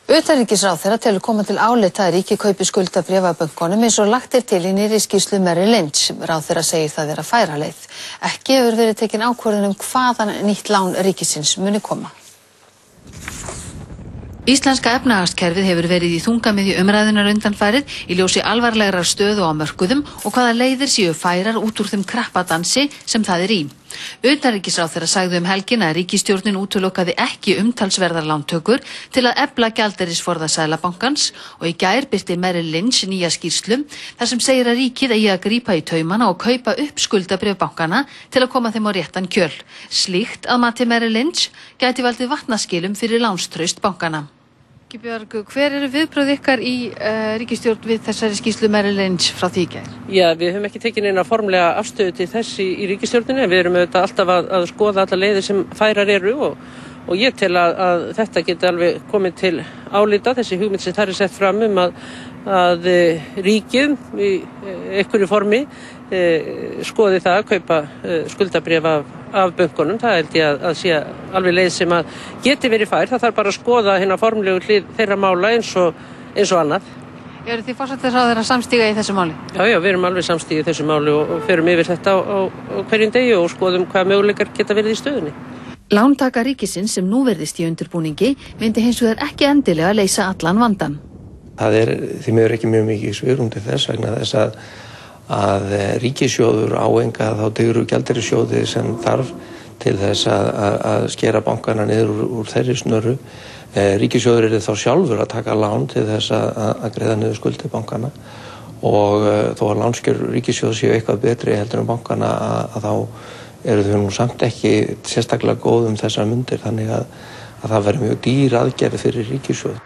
Utanríkisráðherra telur koma til álita að ríkið kaupi skuldabréf af bönkunum eins og lagt til í nýrri skýrslu Merrill Lynch. Ráðherra segir það vera færaleið. Ekki hefur verið tekin ákvörðun hvaðan nýtt lán ríkisins muni koma. Íslenska efnahagskerfið hefur verið í þungamiðju umræðunnar undanfarið í ljósi alvarlegrar stöðu á mörkuðum og hvaða leiðir séu færar út úr þeim krappadansi sem það er í. Utanríkisráðherra sagði helgina að ríkisstjórnin útilokaði ekki umtalsverðar lántökur til að efla gjaldeyrisforða Seðlabankans og í gær birti Merrill Lynch nýja skýrslu þar sem segir að ríkið eigi að grípa í taumana og kaupa upp skuldabréf bankana til að koma þeim á réttan kjöl. Slíkt að mati Merrill Lynch gæti valdið vatnaskilum fyrir lánstraust bankana. Björg, hver eru viðbrögð ykkar í ríkisstjórn við þessari skýrslu Merrill Lynch frá því í gær? Já, við höfum ekki tekið neina formlega afstöðu til þess í ríkisstjórninni. Við erum auðvitað alltaf að skoða alla leiðir sem færar eru og ég tel að þetta geti alveg komið til álita, þessi hugmynd sem þar er sett fram að ríkið í einhverju formi skoði það að kaupa skuldabréf af bönkunum. Það held ég að sé alveg leið sem að geti verið fær. Það þarf bara að skoða hérna formlegu hlið þeirra mála eins og annað. Eru þið forsætisráðherra samstíga í þessu máli? Já, við erum alveg samstíga í þessu máli og ferum yfir þetta á hverjum degi og skoðum hvað möguleikar geta verið í stöðunni. Lántaka ríkisins sem nú verðist í undirbúningi myndi hins vegar ekki endilega leysa allan vandann. Það er því miður ekki mjög mikið svigrúm til þess vegna þess að ríkissjóður áenga þá digru gjaldeyrissjóði sem þarf til þess að skera bankana niður úr þeirri snöru. Ríkissjóður er þá sjálfur að taka lán til þess að greiða niður skuldir bankana og þó að lánskjör ríkissjóður séu eitthvað betri heldur en bankana að þá eru þau nú samt ekki sérstaklega góð þessar mundir þannig að það verður mjög dýr aðgerð fyrir ríkissjóð.